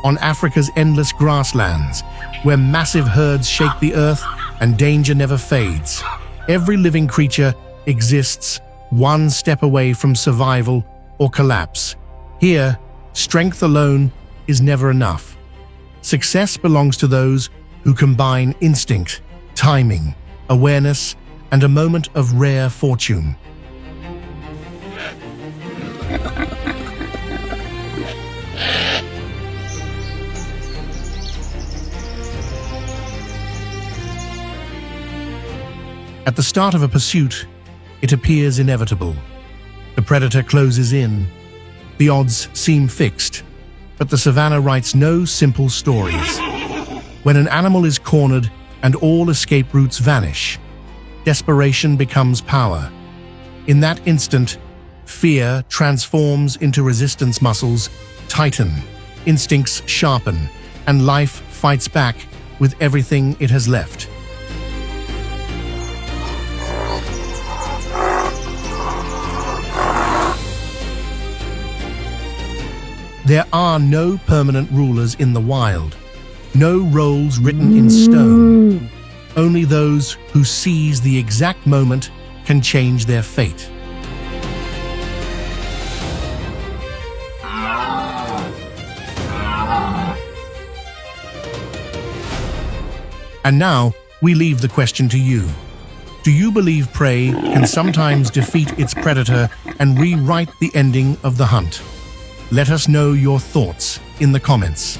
on Africa's endless grasslands, where massive herds shake the earth and danger never fades. Every living creature exists one step away from survival or collapse. Here, strength alone is never enough. Success belongs to those who combine instinct, timing, awareness, and a moment of rare fortune. At the start of a pursuit, it appears inevitable. The predator closes in. The odds seem fixed, but the savannah writes no simple stories. When an animal is cornered and all escape routes vanish, desperation becomes power. In that instant, fear transforms into resistance muscles tighten, instincts sharpen, and life fights back with everything it has left. There are no permanent rulers in the wild, no roles written in stone. Only those who seize the exact moment can change their fate. And now, we leave the question to you. Do you believe prey can sometimes defeat its predator and rewrite the ending of the hunt? Let us know your thoughts in the comments.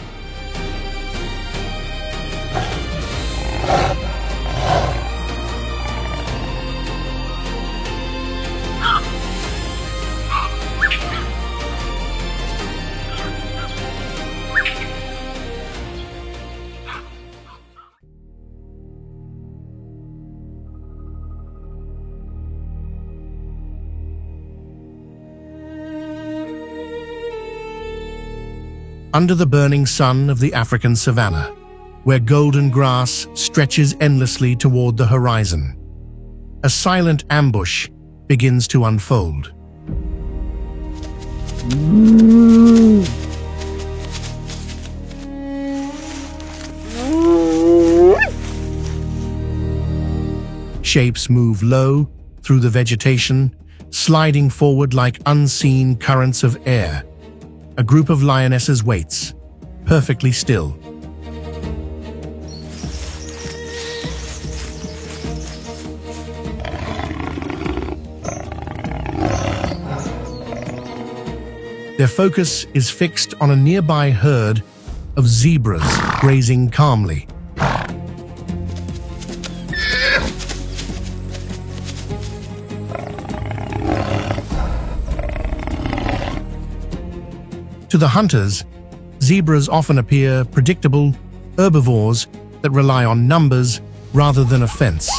Under the burning sun of the African savanna, where golden grass stretches endlessly toward the horizon, a silent ambush begins to unfold. Shapes move low through the vegetation, sliding forward like unseen currents of air. A group of lionesses waits, perfectly still. Their focus is fixed on a nearby herd of zebras grazing calmly. To the hunters, zebras often appear predictable herbivores that rely on numbers rather than a fence.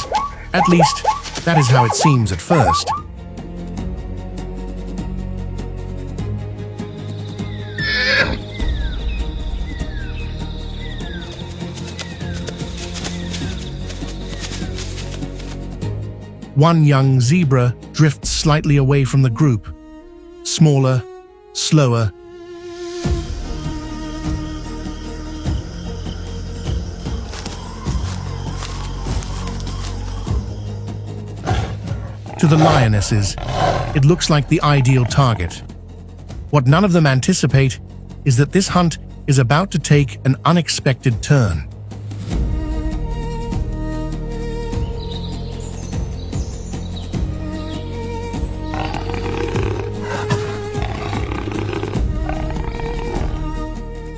At least, that is how it seems at first. One young zebra drifts slightly away from the group, smaller, slower. To the lionesses, it looks like the ideal target. What none of them anticipate is that this hunt is about to take an unexpected turn.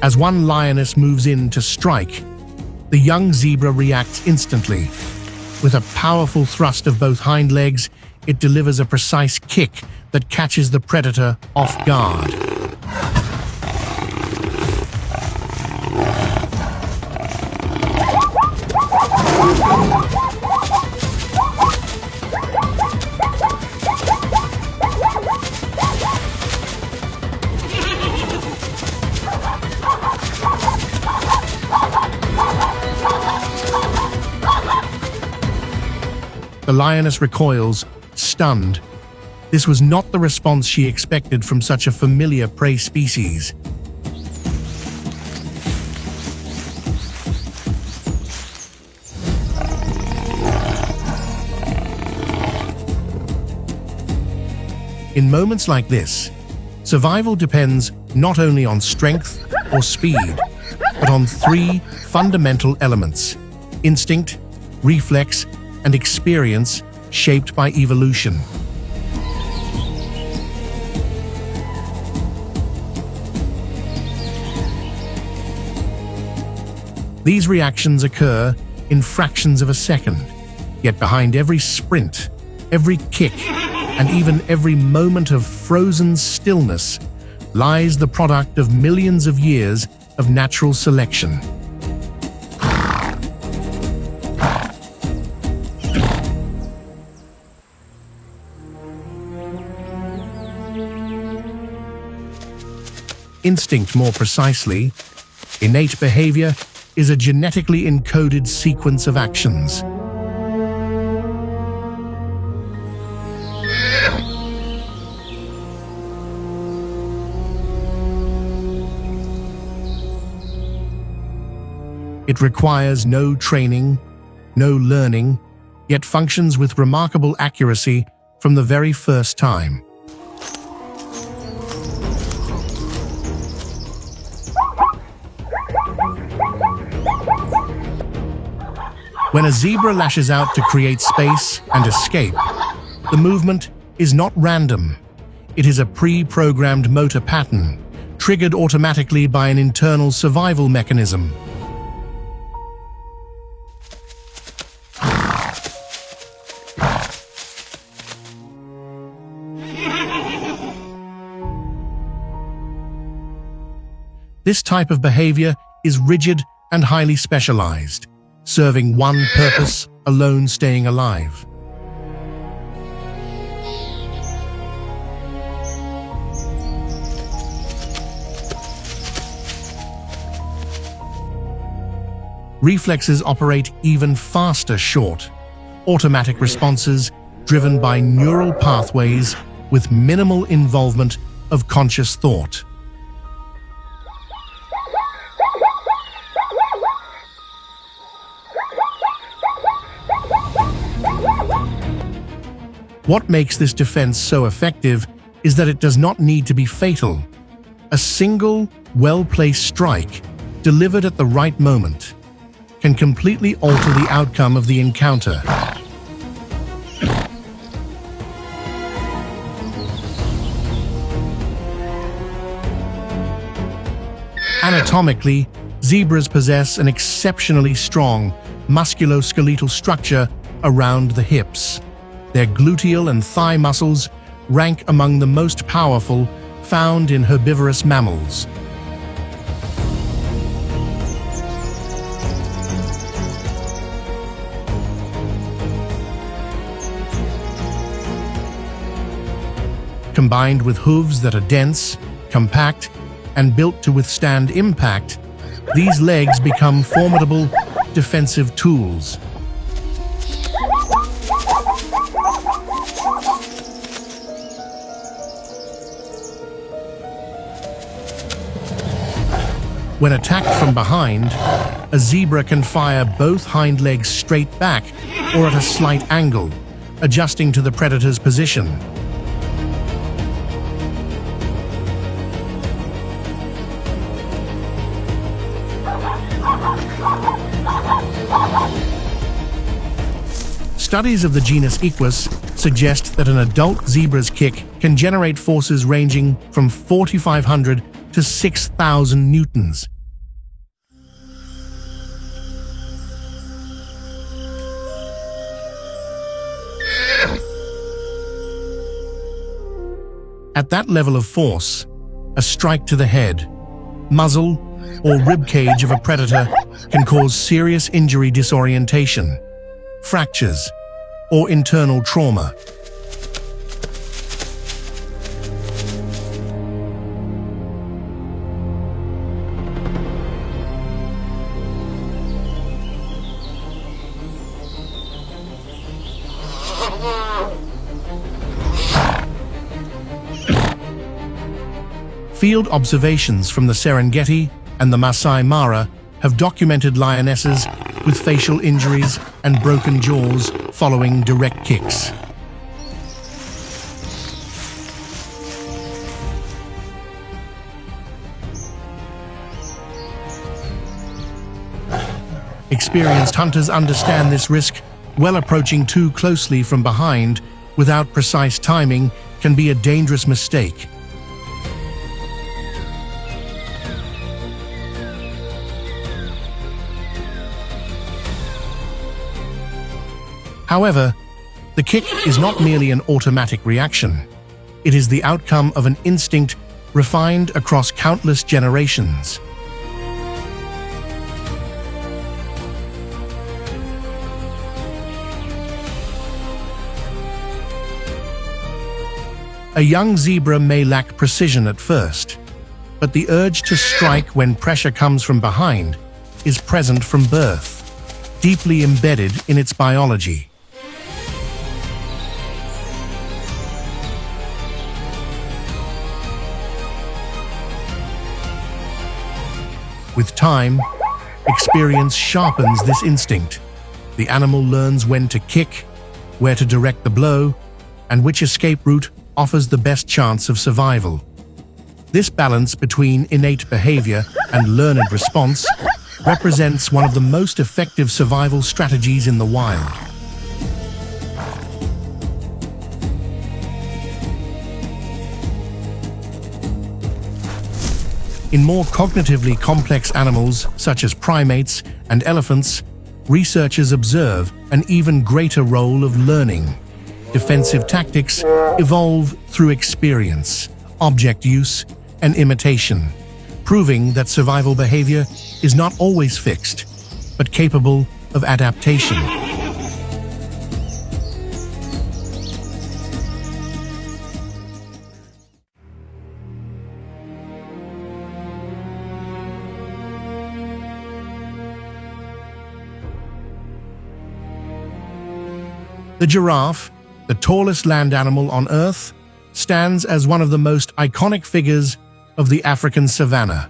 As one lioness moves in to strike, the young zebra reacts instantly. With a powerful thrust of both hind legs, it delivers a precise kick that catches the predator off guard. The lioness recoils, stunned. This was not the response she expected from such a familiar prey species. In moments like this, survival depends not only on strength or speed, but on three fundamental elements: instinct, reflex, and experience shaped by evolution. These reactions occur in fractions of a second, yet behind every sprint, every kick, and even every moment of frozen stillness lies the product of millions of years of natural selection. Instinct, more precisely, innate behavior, is a genetically encoded sequence of actions. It requires no training, no learning, yet functions with remarkable accuracy from the very first time. When a zebra lashes out to create space and escape, the movement is not random. It is a pre-programmed motor pattern, triggered automatically by an internal survival mechanism. This type of behavior is rigid and highly specialized, serving one purpose, alone staying alive. Reflexes operate even faster, short, automatic responses driven by neural pathways with minimal involvement of conscious thought. What makes this defense so effective is that it does not need to be fatal. A single, well-placed strike, delivered at the right moment, can completely alter the outcome of the encounter. Anatomically, zebras possess an exceptionally strong musculoskeletal structure around the hips. Their gluteal and thigh muscles rank among the most powerful found in herbivorous mammals. Combined with hooves that are dense, compact, and built to withstand impact, these legs become formidable defensive tools. When attacked from behind, a zebra can fire both hind legs straight back or at a slight angle, adjusting to the predator's position. Studies of the genus Equus suggest that an adult zebra's kick can generate forces ranging from 4,500 to 6,000 newtons. At that level of force, a strike to the head, muzzle, or rib cage of a predator can cause serious injury, disorientation, fractures, or internal trauma. Field observations from the Serengeti and the Masai Mara have documented lionesses with facial injuries and broken jaws following direct kicks. Experienced hunters understand this risk well. Approaching too closely from behind without precise timing can be a dangerous mistake. However, the kick is not merely an automatic reaction. It is the outcome of an instinct refined across countless generations. A young zebra may lack precision at first, but the urge to strike when pressure comes from behind is present from birth, deeply embedded in its biology. With time, experience sharpens this instinct. The animal learns when to kick, where to direct the blow, and which escape route offers the best chance of survival. This balance between innate behavior and learned response represents one of the most effective survival strategies in the wild. In more cognitively complex animals, such as primates and elephants, researchers observe an even greater role of learning. Defensive tactics evolve through experience, object use, and imitation, proving that survival behavior is not always fixed, but capable of adaptation. The giraffe, the tallest land animal on Earth, stands as one of the most iconic figures of the African savanna.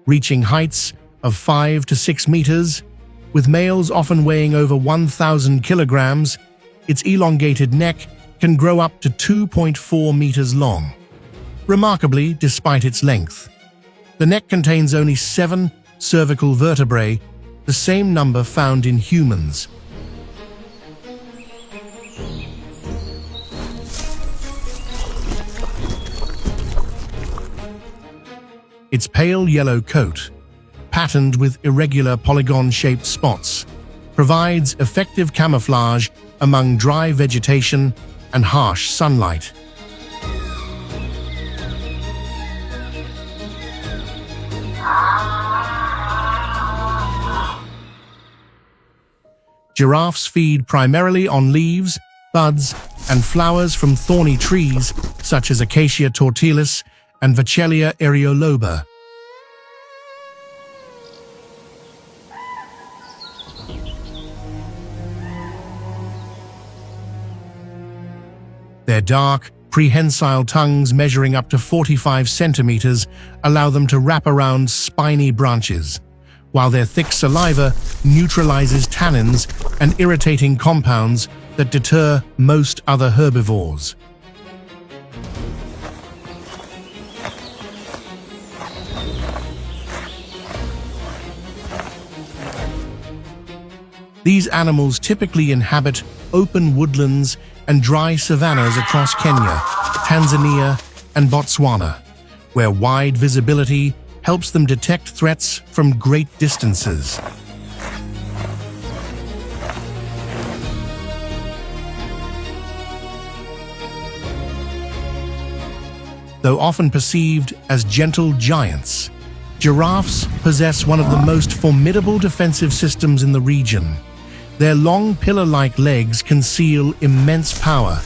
Reaching heights of 5 to 6 meters, with males often weighing over 1,000 kilograms, its elongated neck can grow up to 2.4 meters long. Remarkably, despite its length, the neck contains only 7 cervical vertebrae, the same number found in humans. Its pale yellow coat, patterned with irregular polygon-shaped spots, provides effective camouflage among dry vegetation and harsh sunlight. Giraffes feed primarily on leaves, buds, and flowers from thorny trees such as Acacia tortilis and Vachellia areoloba. Their dark, prehensile tongues measuring up to 45 centimeters allow them to wrap around spiny branches, while their thick saliva neutralizes tannins and irritating compounds that deter most other herbivores. These animals typically inhabit open woodlands and dry savannas across Kenya, Tanzania, and Botswana, where wide visibility helps them detect threats from great distances. Though often perceived as gentle giants, giraffes possess one of the most formidable defensive systems in the region. Their long pillar-like legs conceal immense power.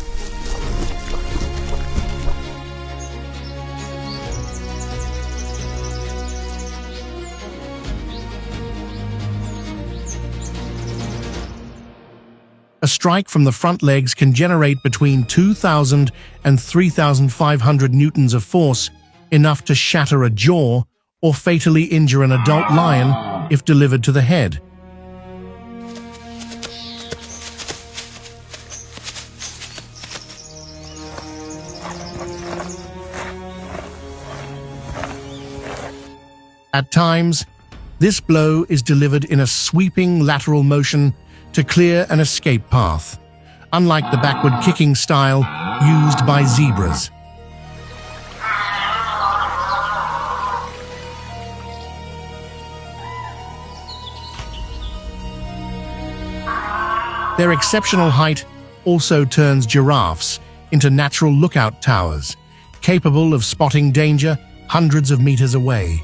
A strike from the front legs can generate between 2,000 and 3,500 newtons of force, enough to shatter a jaw or fatally injure an adult lion if delivered to the head. At times, this blow is delivered in a sweeping lateral motion to clear an escape path, unlike the backward kicking style used by zebras. Their exceptional height also turns giraffes into natural lookout towers, capable of spotting danger hundreds of meters away.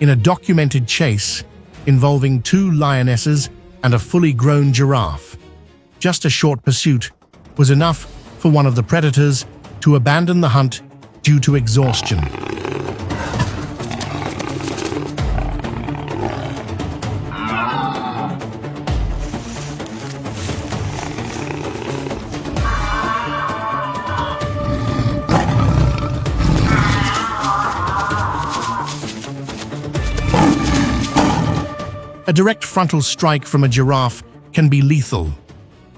In a documented chase involving 2 lionesses and a fully grown giraffe, just a short pursuit was enough for one of the predators to abandon the hunt due to exhaustion. A direct frontal strike from a giraffe can be lethal.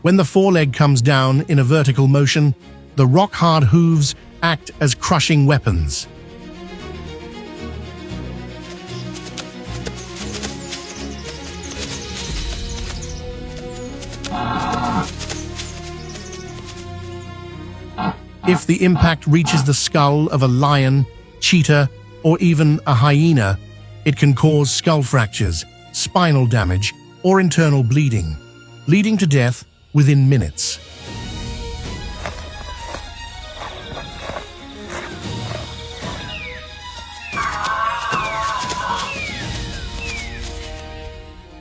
When the foreleg comes down in a vertical motion, the rock-hard hooves act as crushing weapons. If the impact reaches the skull of a lion, cheetah, or even a hyena, it can cause skull fractures, spinal damage, or internal bleeding, leading to death within minutes.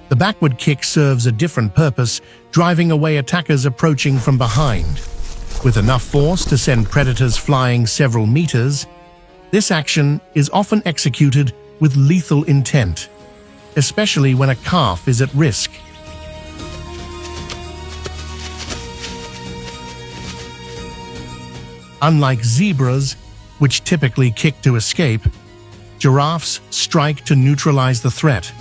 The backward kick serves a different purpose, driving away attackers approaching from behind. With enough force to send predators flying several meters, this action is often executed with lethal intent, especially when a calf is at risk. Unlike zebras, which typically kick to escape, giraffes strike to neutralize the threat.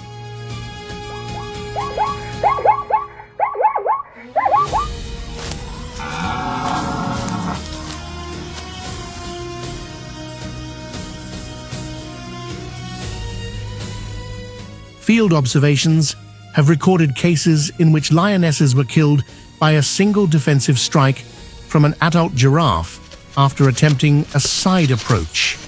Field observations have recorded cases in which lionesses were killed by a single defensive strike from an adult giraffe after attempting a side approach.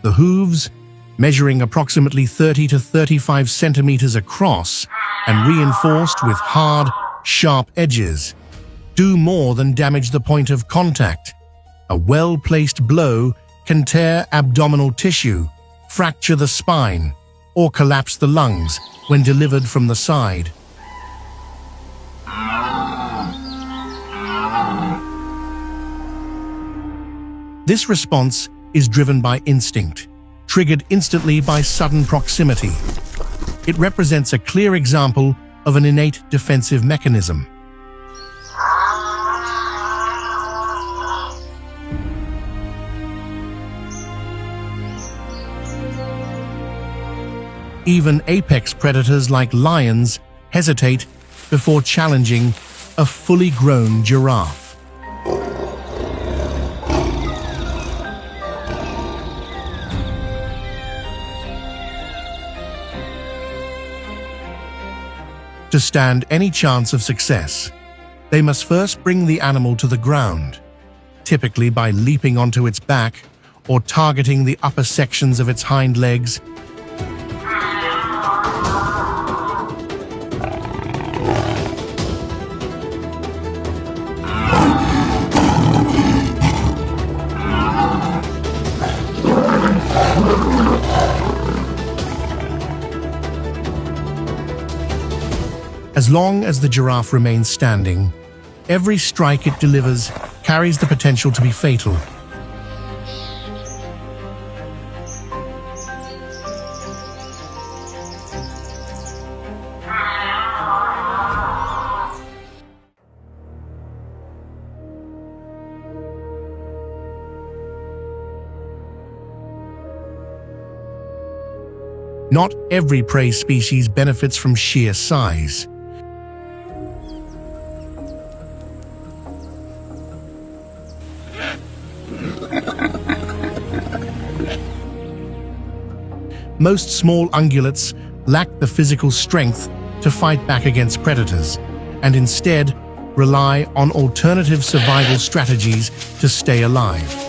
The hooves, measuring approximately 30 to 35 centimeters across and reinforced with hard, sharp edges, do more than damage the point of contact. A well-placed blow can tear abdominal tissue, fracture the spine, or collapse the lungs when delivered from the side. This response is driven by instinct, triggered instantly by sudden proximity. It represents a clear example of an innate defensive mechanism. Even apex predators like lions hesitate before challenging a fully grown giraffe. To stand any chance of success, they must first bring the animal to the ground, typically by leaping onto its back or targeting the upper sections of its hind legs. As long as the giraffe remains standing, every strike it delivers carries the potential to be fatal. Not every prey species benefits from sheer size. Most small ungulates lack the physical strength to fight back against predators, and instead rely on alternative survival strategies to stay alive.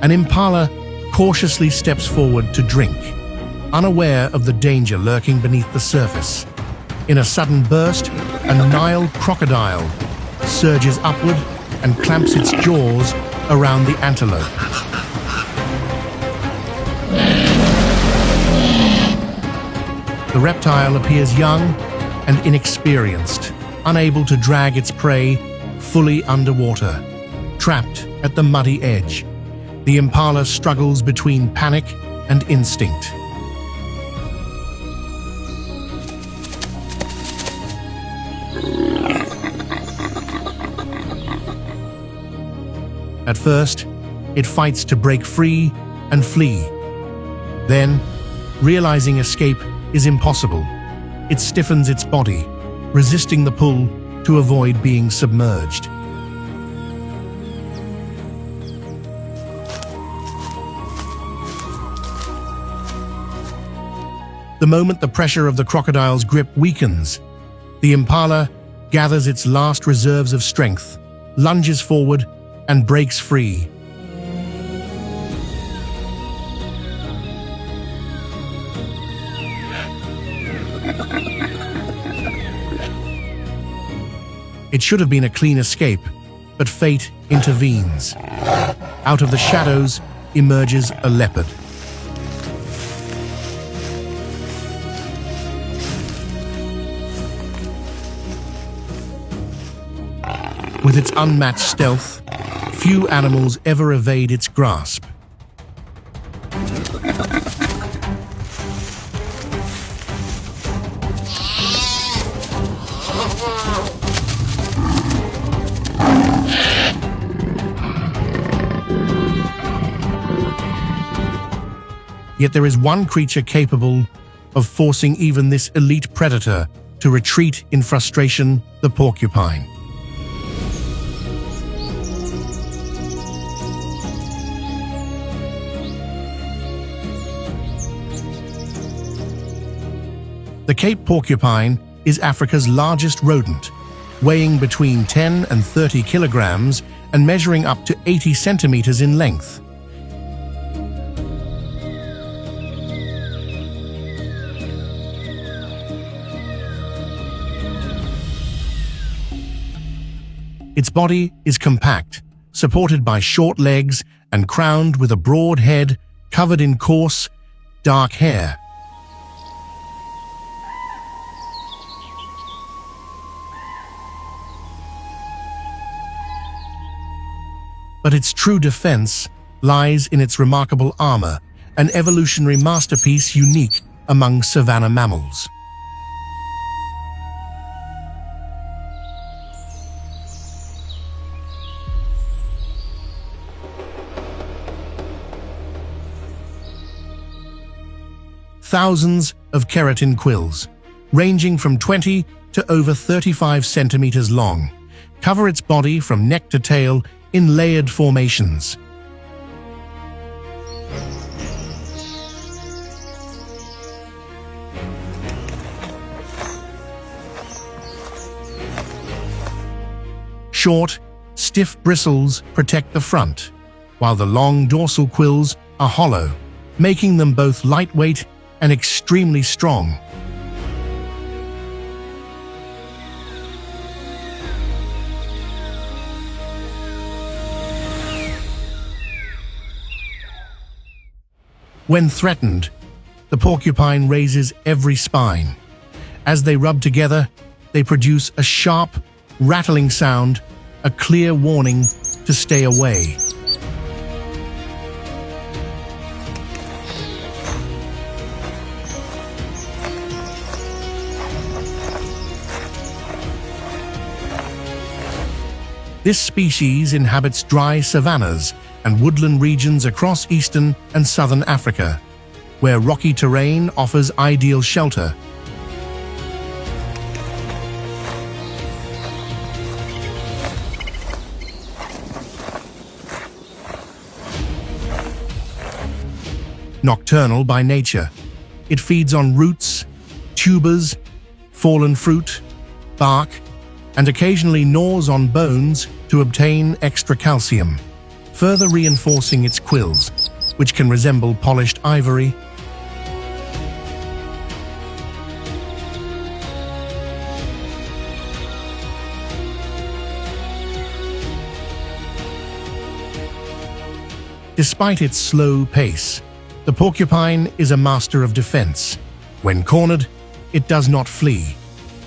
An impala cautiously steps forward to drink, unaware of the danger lurking beneath the surface. In a sudden burst, a Nile crocodile surges upward and clamps its jaws around the antelope. The reptile appears young and inexperienced, unable to drag its prey fully underwater. Trapped at the muddy edge, the impala struggles between panic and instinct. At first, it fights to break free and flee. Then, realizing escape is impossible, it stiffens its body, resisting the pull to avoid being submerged. The moment the pressure of the crocodile's grip weakens, the impala gathers its last reserves of strength, lunges forward, and breaks free. It should have been a clean escape, but fate intervenes. Out of the shadows emerges a leopard. With its unmatched stealth, few animals ever evade its grasp. Yet there is one creature capable of forcing even this elite predator to retreat in frustration: the porcupine. The Cape porcupine is Africa's largest rodent, weighing between 10 and 30 kilograms and measuring up to 80 centimeters in length. Its body is compact, supported by short legs and crowned with a broad head covered in coarse, dark hair. But its true defense lies in its remarkable armor, an evolutionary masterpiece unique among savanna mammals. Thousands of keratin quills, ranging from 20 to over 35 centimeters long, cover its body from neck to tail in layered formations. Short, stiff bristles protect the front, while the long dorsal quills are hollow, making them both lightweight and extremely strong. When threatened, the porcupine raises every spine. As they rub together, they produce a sharp, rattling sound, a clear warning to stay away. This species inhabits dry savannas and woodland regions across eastern and southern Africa, where rocky terrain offers ideal shelter. Nocturnal by nature, it feeds on roots, tubers, fallen fruit, bark, and occasionally gnaws on bones to obtain extra calcium, further reinforcing its quills, which can resemble polished ivory. Despite its slow pace, the porcupine is a master of defense. When cornered, it does not flee.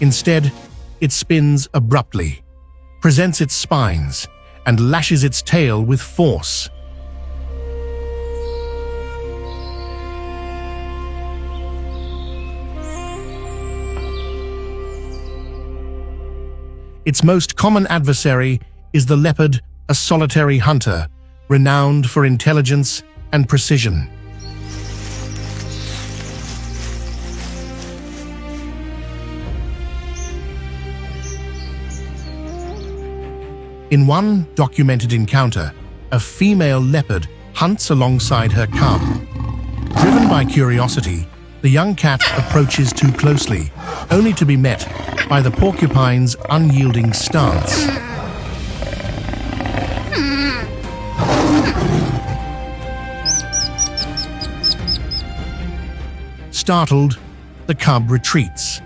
Instead, it spins abruptly, presents its spines, and lashes its tail with force. Its most common adversary is the leopard, a solitary hunter, renowned for intelligence and precision. In one documented encounter, a female leopard hunts alongside her cub. Driven by curiosity, the young cat approaches too closely, only to be met by the porcupine's unyielding stance. Startled, the cub retreats.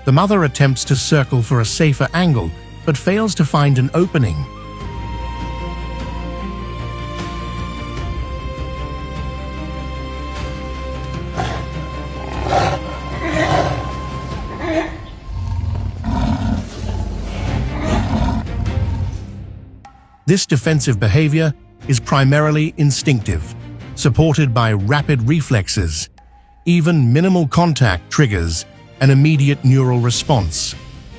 The mother attempts to circle for a safer angle, but fails to find an opening. This defensive behavior is primarily instinctive, supported by rapid reflexes. Even minimal contact triggers an immediate neural response,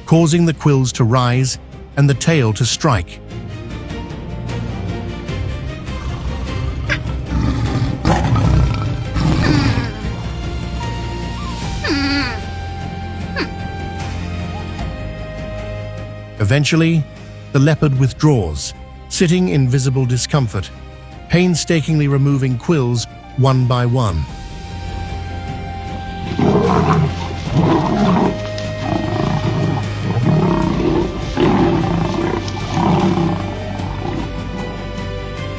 causing the quills to rise and the tail to strike. Eventually, the leopard withdraws, sitting in visible discomfort, painstakingly removing quills one by one.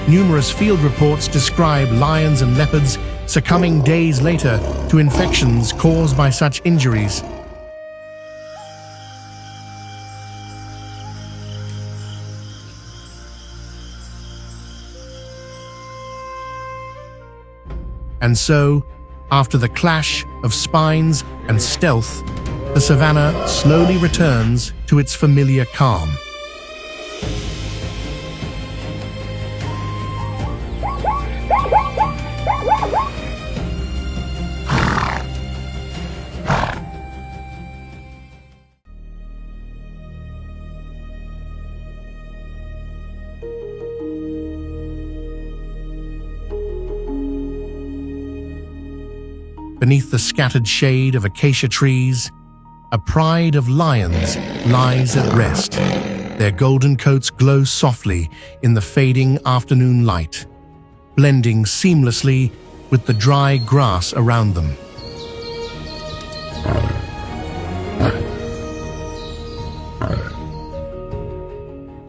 Numerous field reports describe lions and leopards succumbing days later to infections caused by such injuries. And so, after the clash of spines and stealth, the savannah slowly returns to its familiar calm. Beneath the scattered shade of acacia trees, a pride of lions lies at rest. Their golden coats glow softly in the fading afternoon light, blending seamlessly with the dry grass around them.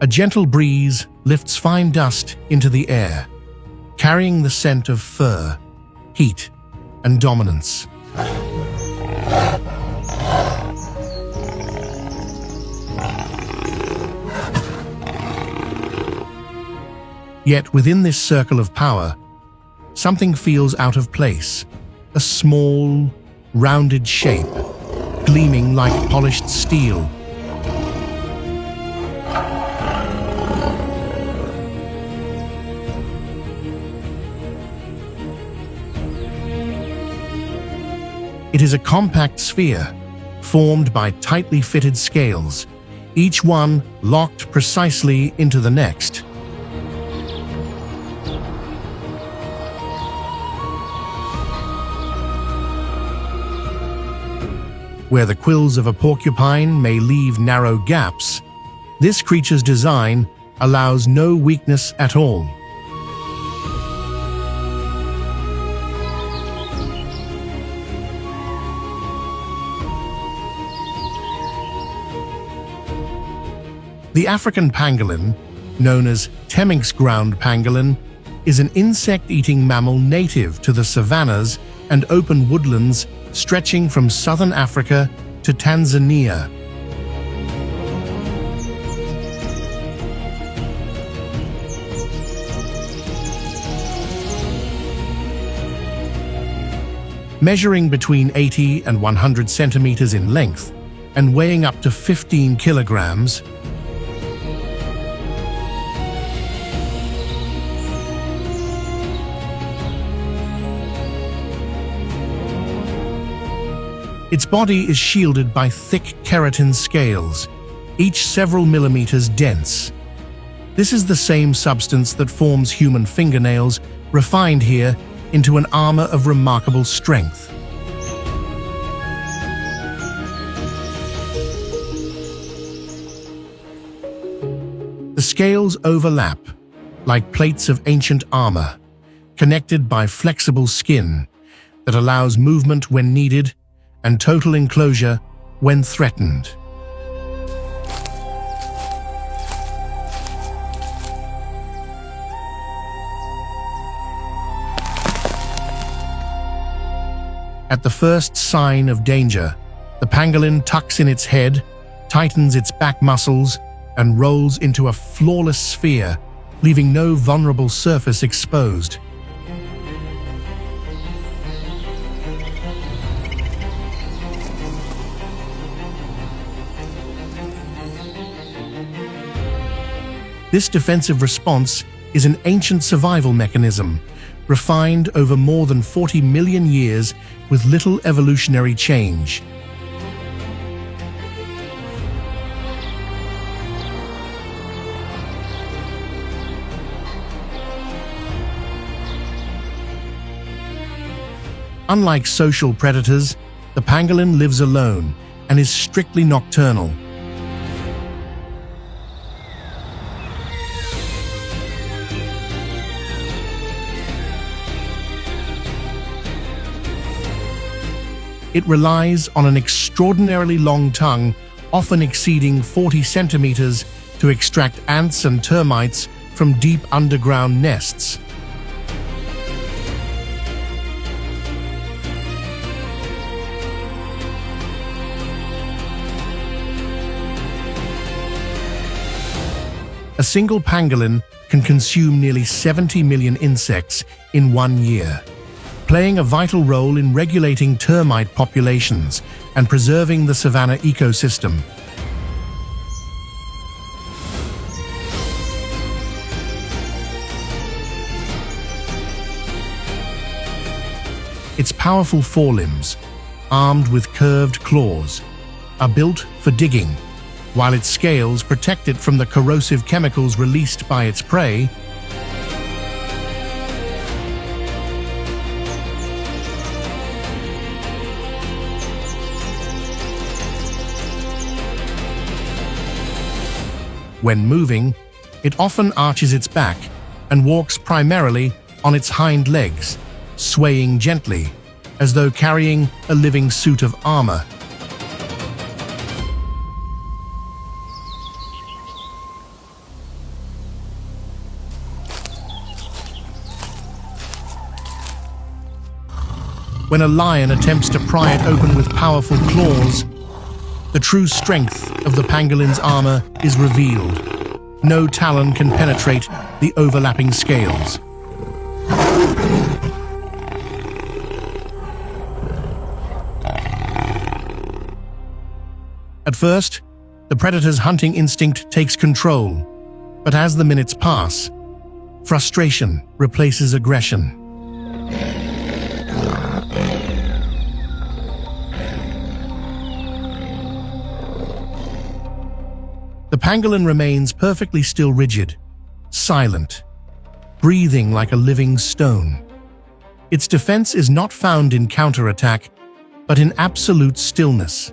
A gentle breeze lifts fine dust into the air, carrying the scent of fur, heat, and dominance. Yet within this circle of power, something feels out of place. A small, rounded shape, gleaming like polished steel. It is a compact sphere, formed by tightly fitted scales, each one locked precisely into the next. Where the quills of a porcupine may leave narrow gaps, this creature's design allows no weakness at all. The African pangolin, known as Temminck's ground pangolin, is an insect-eating mammal native to the savannas and open woodlands stretching from southern Africa to Tanzania. Measuring between 80 and 100 centimeters in length and weighing up to 15 kilograms, its body is shielded by thick keratin scales, each several millimeters dense. This is the same substance that forms human fingernails, refined here into an armor of remarkable strength. The scales overlap, like plates of ancient armor, connected by flexible skin that allows movement when needed and total enclosure when threatened. At the first sign of danger, the pangolin tucks in its head, tightens its back muscles, and rolls into a flawless sphere, leaving no vulnerable surface exposed. This defensive response is an ancient survival mechanism, refined over more than 40 million years with little evolutionary change. Unlike social predators, the pangolin lives alone and is strictly nocturnal. It relies on an extraordinarily long tongue, often exceeding 40 centimeters, to extract ants and termites from deep underground nests. A single pangolin can consume nearly 70 million insects in 1 year, playing a vital role in regulating termite populations and preserving the savanna ecosystem. Its powerful forelimbs, armed with curved claws, are built for digging, while its scales protect it from the corrosive chemicals released by its prey. When moving, it often arches its back and walks primarily on its hind legs, swaying gently, as though carrying a living suit of armor. When a lion attempts to pry it open with powerful claws, the true strength of the pangolin's armor is revealed. No talon can penetrate the overlapping scales. At first, the predator's hunting instinct takes control, but as the minutes pass, frustration replaces aggression. The pangolin remains perfectly still, rigid, silent, breathing like a living stone. Its defense is not found in counterattack, but in absolute stillness.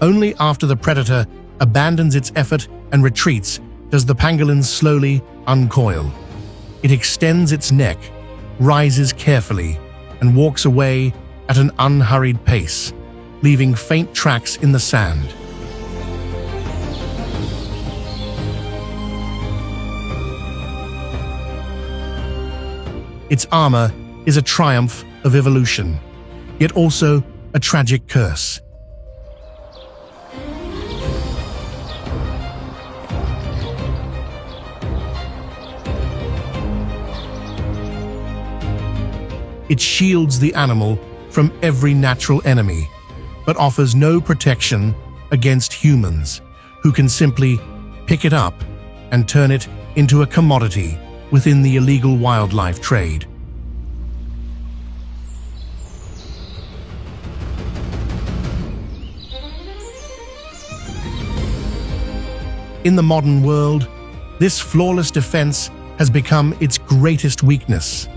Only after the predator abandons its effort and retreats does the pangolin slowly uncoil. It extends its neck, rises carefully, and walks away at an unhurried pace, leaving faint tracks in the sand. Its armor is a triumph of evolution, yet also a tragic curse. It shields the animal from every natural enemy, but offers no protection against humans, who can simply pick it up and turn it into a commodity within the illegal wildlife trade. In the modern world, this flawless defense has become its greatest weakness.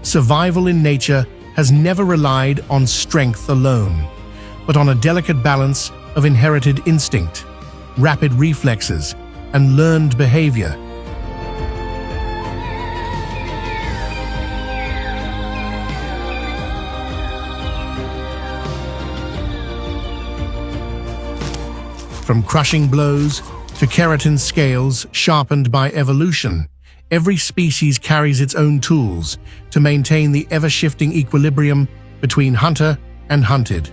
Survival in nature has never relied on strength alone, but on a delicate balance of inherited instinct, rapid reflexes, and learned behavior. From crushing blows to keratin scales sharpened by evolution, every species carries its own tools to maintain the ever-shifting equilibrium between hunter and hunted.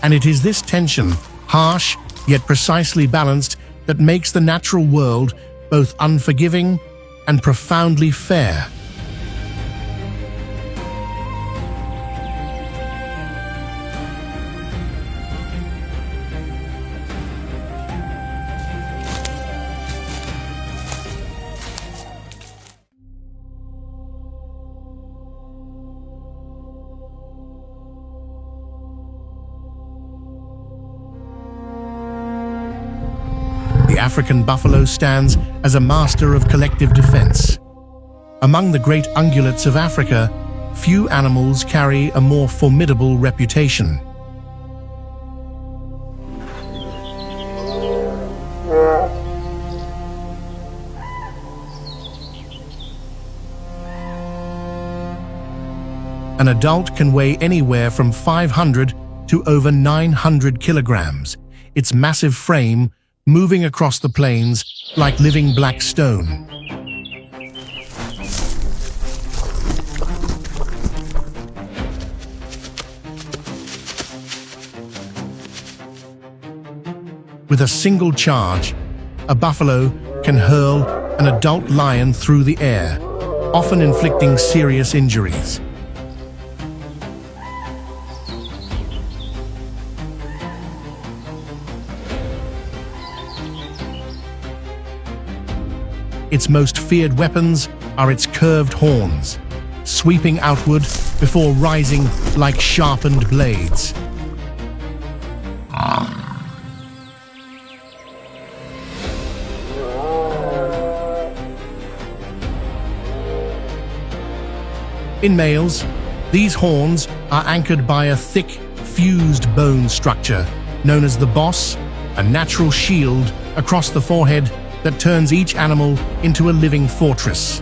And it is this tension, harsh yet precisely balanced, that makes the natural world both unforgiving and profoundly fair. The African buffalo stands as a master of collective defense. Among the great ungulates of Africa, few animals carry a more formidable reputation. An adult can weigh anywhere from 500 to over 900 kilograms, its massive frame moving across the plains like living black stone. With a single charge, a buffalo can hurl an adult lion through the air, often inflicting serious injuries. Its most feared weapons are its curved horns, sweeping outward before rising like sharpened blades. In males, these horns are anchored by a thick, fused bone structure known as the boss, a natural shield across the forehead that turns each animal into a living fortress.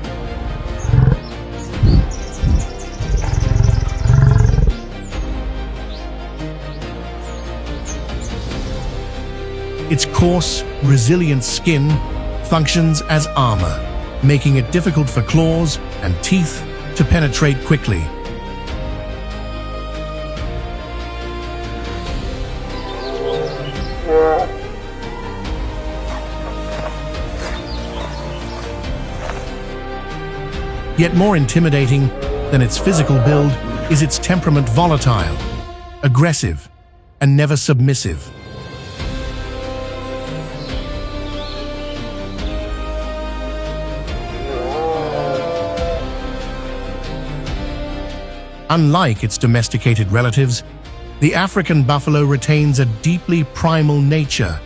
Its coarse, resilient skin functions as armor, making it difficult for claws and teeth to penetrate quickly. Yet more intimidating than its physical build is its temperament: volatile, aggressive, and never submissive. Unlike its domesticated relatives, the African buffalo retains a deeply primal nature.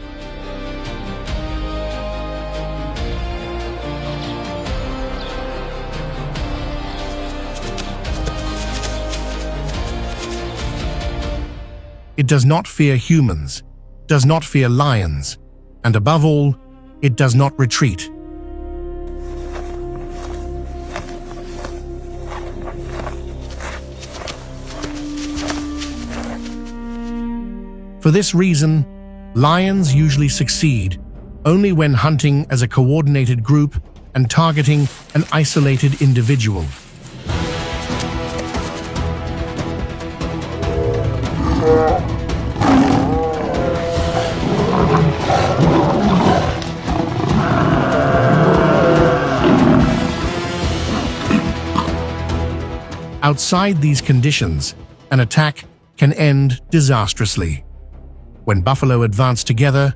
It does not fear humans, does not fear lions, and above all, it does not retreat. For this reason, lions usually succeed only when hunting as a coordinated group and targeting an isolated individual. Outside these conditions, an attack can end disastrously. When buffalo advance together,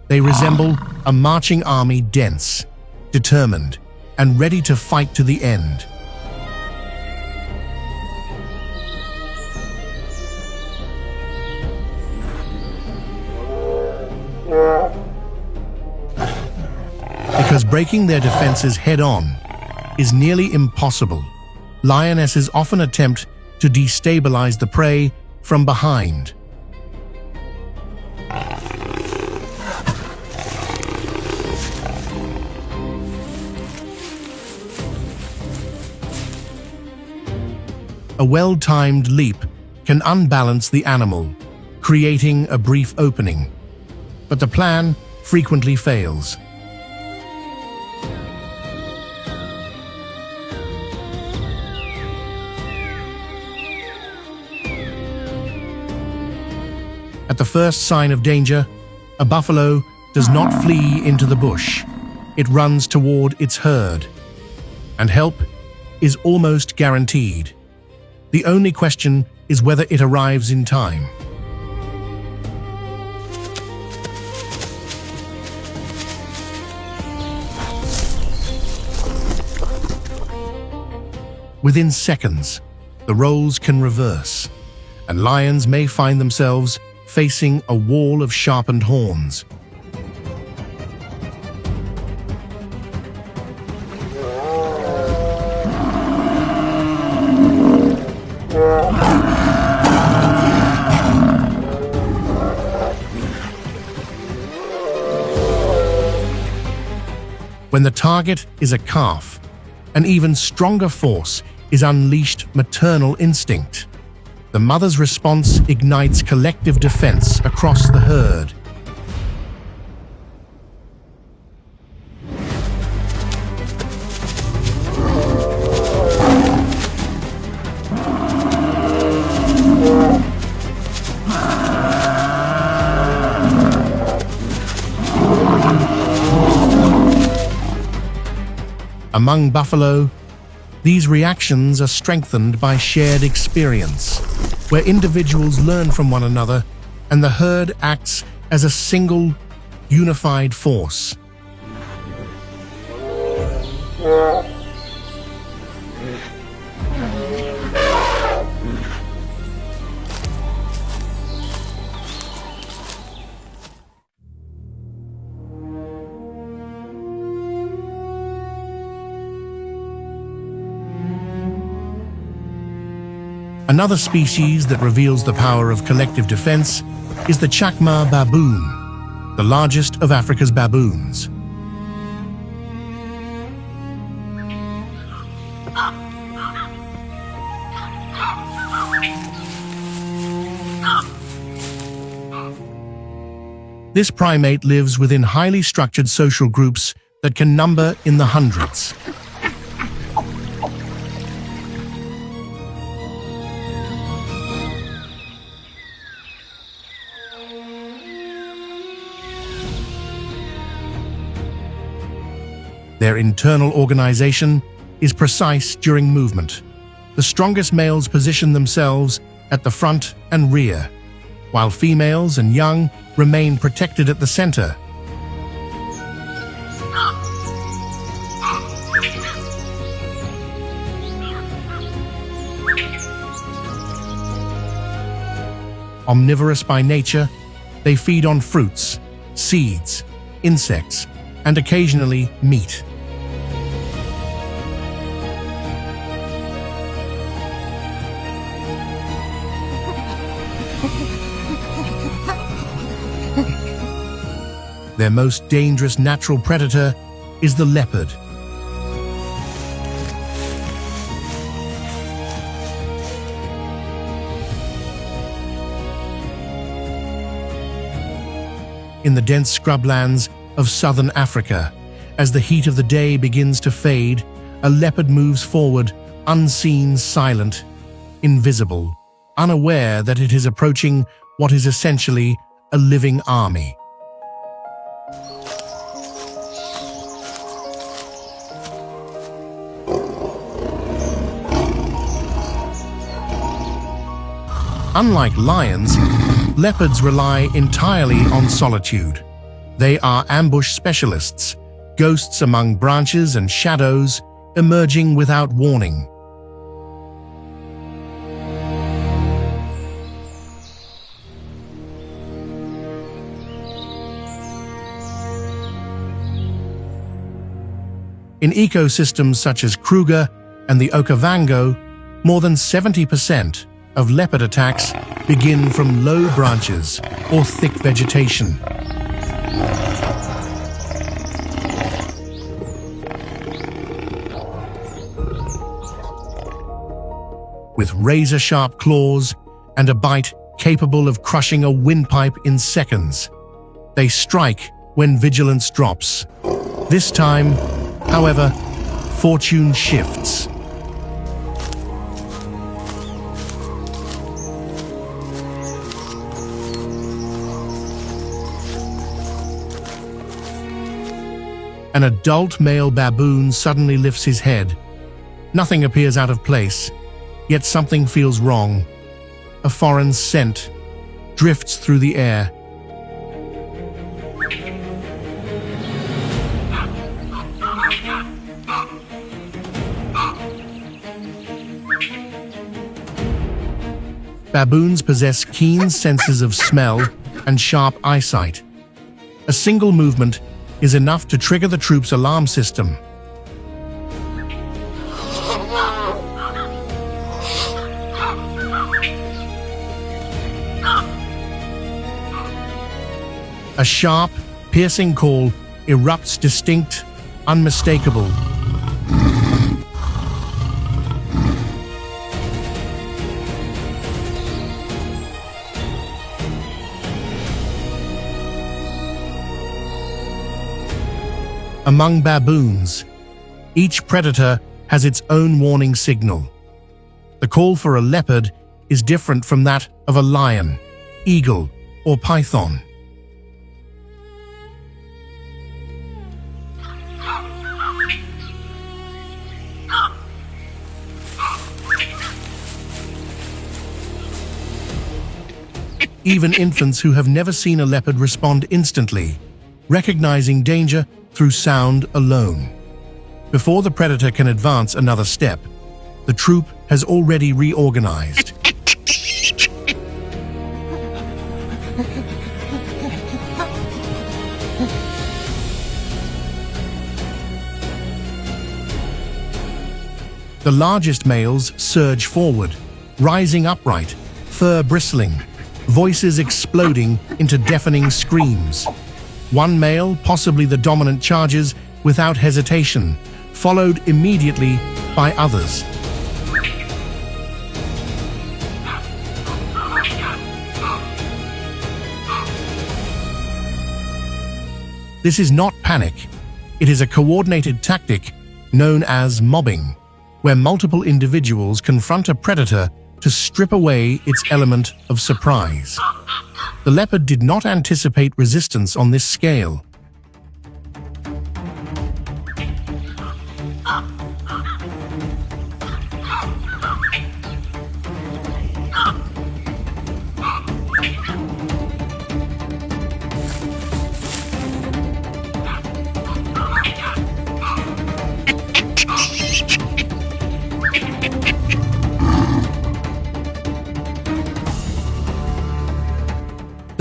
they resemble a marching army, dense, determined, and ready to fight to the end. Because breaking their defenses head-on is nearly impossible, lionesses often attempt to destabilize the prey from behind. A well-timed leap can unbalance the animal, creating a brief opening. But the plan frequently fails. At the first sign of danger, a buffalo does not flee into the bush. It runs toward its herd, and help is almost guaranteed. The only question is whether it arrives in time. Within seconds, the roles can reverse, and lions may find themselves facing a wall of sharpened horns. When the target is a calf, an even stronger force is unleashed: maternal instinct. The mother's response ignites collective defense across the herd. Among buffalo, these reactions are strengthened by shared experience, where individuals learn from one another and the herd acts as a single, unified force. Another species that reveals the power of collective defense is the chacma baboon, the largest of Africa's baboons. This primate lives within highly structured social groups that can number in the hundreds. Their internal organization is precise during movement. The strongest males position themselves at the front and rear, while females and young remain protected at the center. Omnivorous by nature, they feed on fruits, seeds, insects, and occasionally meat. Their most dangerous natural predator is the leopard. In the dense scrublands of southern Africa, as the heat of the day begins to fade, a leopard moves forward, unseen, silent, invisible, unaware that it is approaching what is essentially a living army. Unlike lions, leopards rely entirely on solitude. They are ambush specialists, ghosts among branches and shadows, emerging without warning. In ecosystems such as Kruger and the Okavango, more than 70% of leopard attacks begin from low branches or thick vegetation. With razor-sharp claws and a bite capable of crushing a windpipe in seconds, they strike when vigilance drops. This time, however, fortune shifts. An adult male baboon suddenly lifts his head. Nothing appears out of place, yet something feels wrong. A foreign scent drifts through the air. Baboons possess keen senses of smell and sharp eyesight. A single movement is enough to trigger the troops' alarm system. A sharp, piercing call erupts, distinct, unmistakable. Among baboons, each predator has its own warning signal. The call for a leopard is different from that of a lion, eagle, or python. Even infants who have never seen a leopard respond instantly, recognizing danger through sound alone. Before the predator can advance another step, the troop has already reorganized. The largest males surge forward, rising upright, fur bristling, voices exploding into deafening screams. One male, possibly the dominant, charges without hesitation, followed immediately by others. This is not panic. It is a coordinated tactic known as mobbing, where multiple individuals confront a predator to strip away its element of surprise. The leopard did not anticipate resistance on this scale.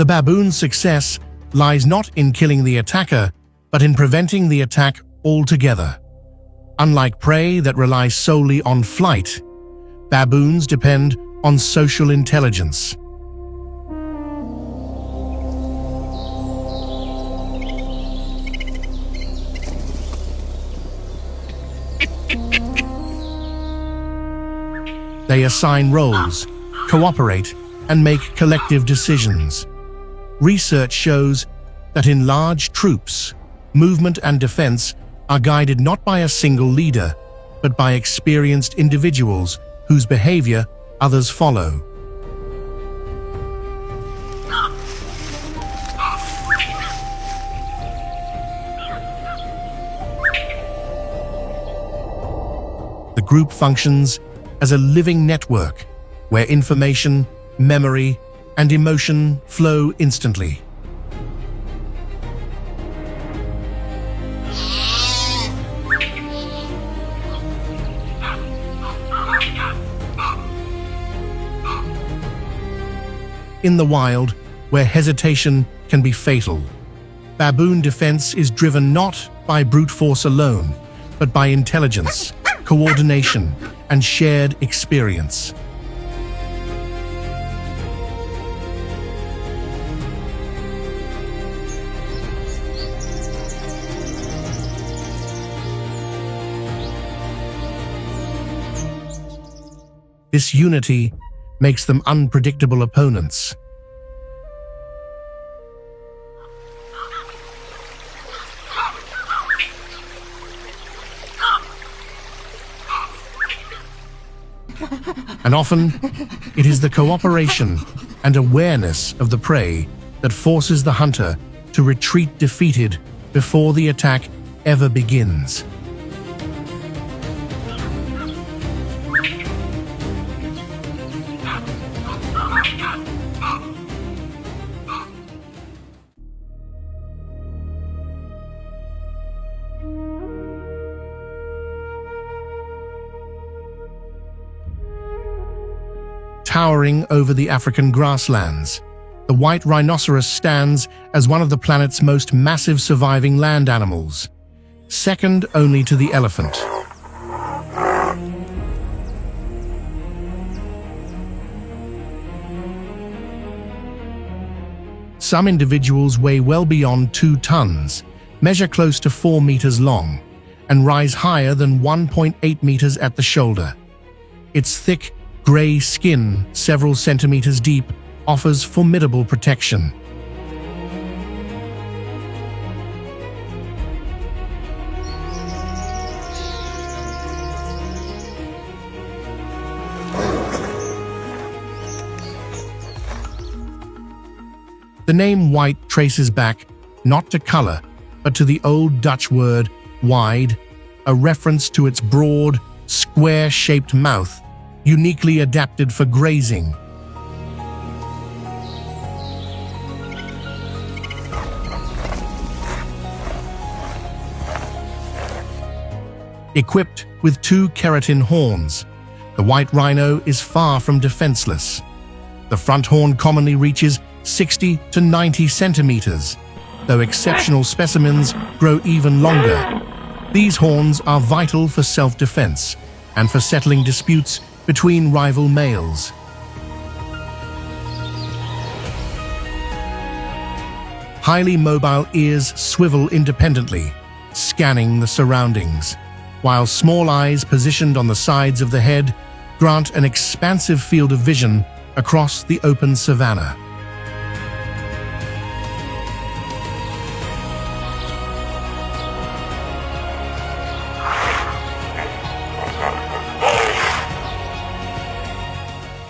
The baboon's success lies not in killing the attacker, but in preventing the attack altogether. Unlike prey that relies solely on flight, baboons depend on social intelligence. They assign roles, cooperate, and make collective decisions. Research shows that in large troops, movement and defense are guided not by a single leader, but by experienced individuals whose behavior others follow. The group functions as a living network where information, memory, and emotion flow instantly. In the wild, where hesitation can be fatal, baboon defense is driven not by brute force alone, but by intelligence, coordination, and shared experience. This unity makes them unpredictable opponents. And often, it is the cooperation and awareness of the prey that forces the hunter to retreat defeated before the attack ever begins. Towering over the African grasslands, the white rhinoceros stands as one of the planet's most massive surviving land animals, second only to the elephant. Some individuals weigh well beyond 2 tons, measure close to 4 meters long, and rise higher than 1.8 meters at the shoulder. Its thick, grey skin, several centimeters deep, offers formidable protection. The name white traces back not to color, but to the Old Dutch word wide, a reference to its broad, square-shaped mouth, uniquely adapted for grazing. Equipped with 2 keratin horns, the white rhino is far from defenseless. The front horn commonly reaches 60 to 90 centimeters, though exceptional specimens grow even longer. These horns are vital for self-defense and for settling disputes between rival males. Highly mobile ears swivel independently, scanning the surroundings, while small eyes positioned on the sides of the head grant an expansive field of vision across the open savanna.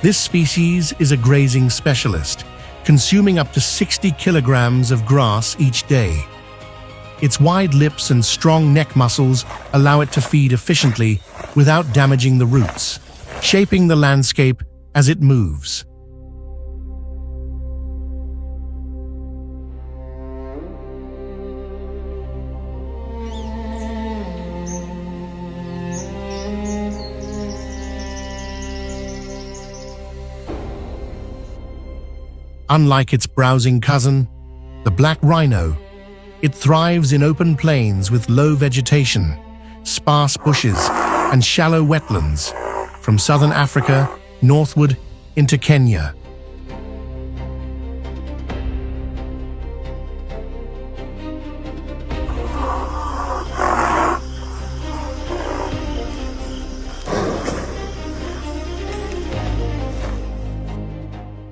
This species is a grazing specialist, consuming up to 60 kilograms of grass each day. Its wide lips and strong neck muscles allow it to feed efficiently without damaging the roots, shaping the landscape as it moves. Unlike its browsing cousin, the black rhino, it thrives in open plains with low vegetation, sparse bushes, and shallow wetlands, from southern Africa northward into Kenya.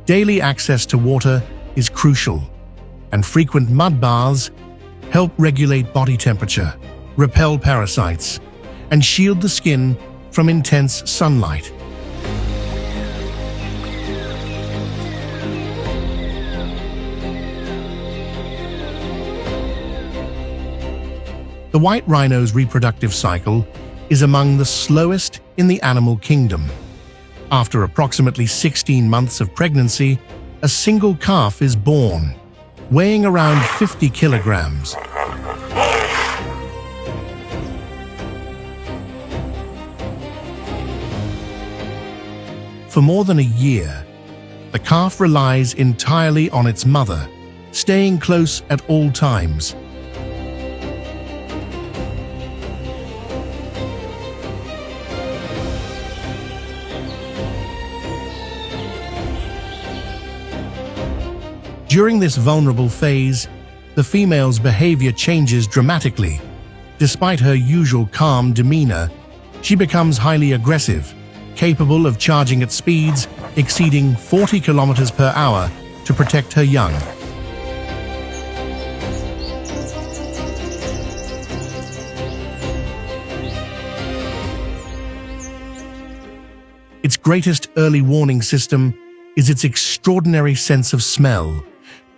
Daily access to water is crucial, and frequent mud baths help regulate body temperature, repel parasites, and shield the skin from intense sunlight. The white rhino's reproductive cycle is among the slowest in the animal kingdom. After approximately 16 months of pregnancy, a single calf is born, weighing around 50 kilograms. For more than a year, the calf relies entirely on its mother, staying close at all times. During this vulnerable phase, the female's behavior changes dramatically. Despite her usual calm demeanor, she becomes highly aggressive, capable of charging at speeds exceeding 40 kilometers per hour to protect her young. Its greatest early warning system is its extraordinary sense of smell,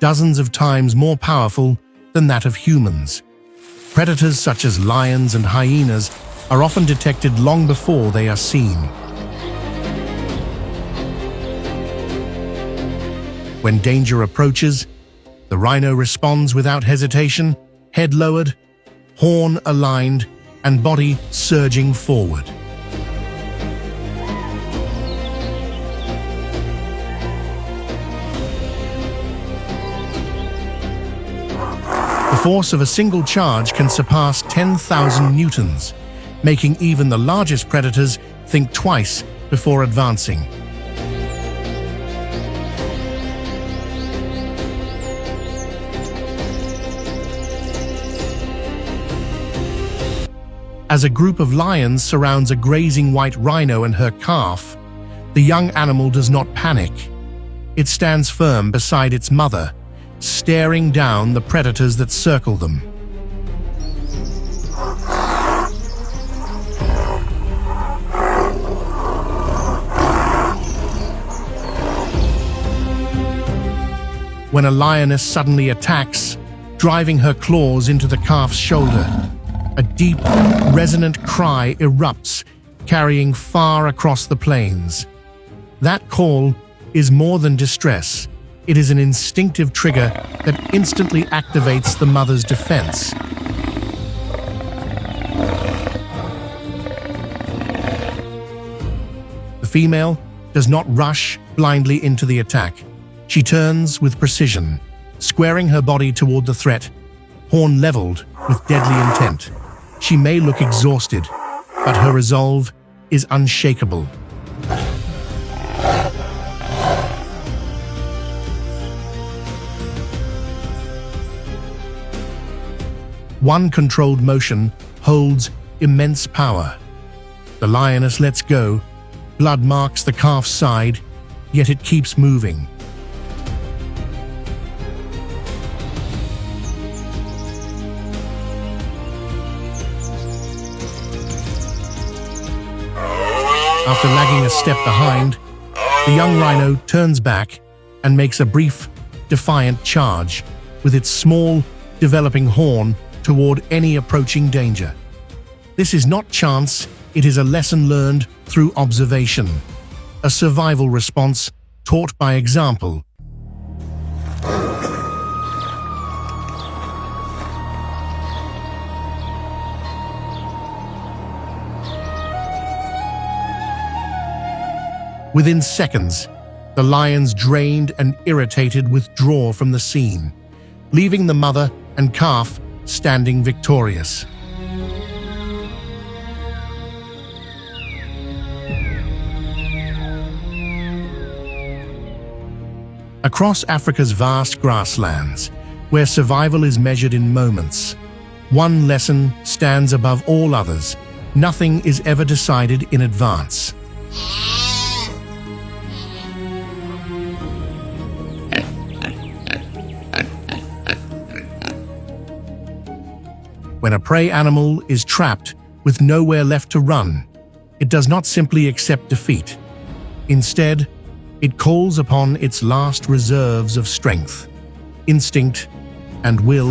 dozens of times more powerful than that of humans. Predators such as lions and hyenas are often detected long before they are seen. When danger approaches, the rhino responds without hesitation, head lowered, horn aligned, and body surging forward. The force of a single charge can surpass 10,000 newtons, making even the largest predators think twice before advancing. As a group of lions surrounds a grazing white rhino and her calf, the young animal does not panic. It stands firm beside its mother, staring down the predators that circle them. When a lioness suddenly attacks, driving her claws into the calf's shoulder, a deep, resonant cry erupts, carrying far across the plains. That call is more than distress. It is an instinctive trigger that instantly activates the mother's defense. The female does not rush blindly into the attack. She turns with precision, squaring her body toward the threat, horn leveled with deadly intent. She may look exhausted, but her resolve is unshakable. One controlled motion holds immense power. The lioness lets go, blood marks the calf's side, yet it keeps moving. After lagging a step behind, the young rhino turns back and makes a brief, defiant charge with its small, developing horn toward any approaching danger. This is not chance, it is a lesson learned through observation, a survival response taught by example. Within seconds, The lions, drained and irritated, withdraw from the scene, leaving the mother and calf standing victorious. Across Africa's vast grasslands, where survival is measured in moments, one lesson stands above all others: nothing is ever decided in advance. When a prey animal is trapped with nowhere left to run, it does not simply accept defeat. Instead, it calls upon its last reserves of strength, instinct, and will.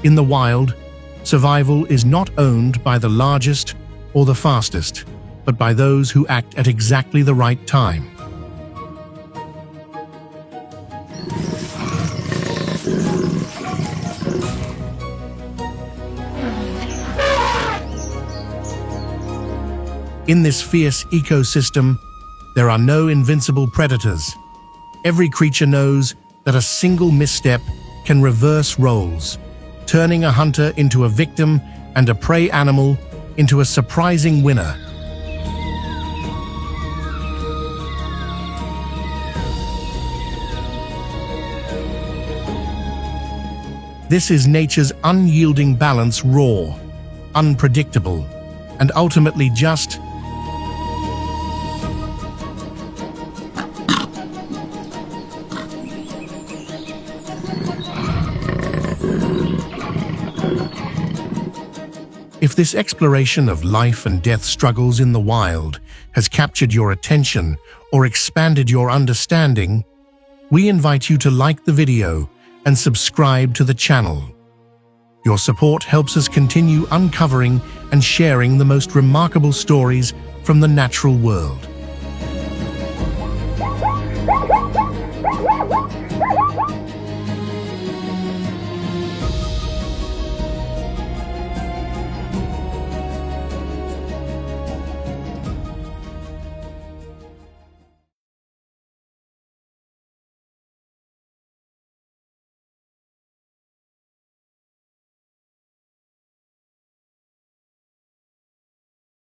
In the wild, survival is not owned by the largest or the fastest, but by those who act at exactly the right time. In this fierce ecosystem, there are no invincible predators. Every creature knows that a single misstep can reverse roles, turning a hunter into a victim and a prey animal into a surprising winner. This is nature's unyielding balance, raw, unpredictable, and ultimately just. If this exploration of life and death struggles in the wild has captured your attention or expanded your understanding, we invite you to like the video and subscribe to the channel. Your support helps us continue uncovering and sharing the most remarkable stories from the natural world.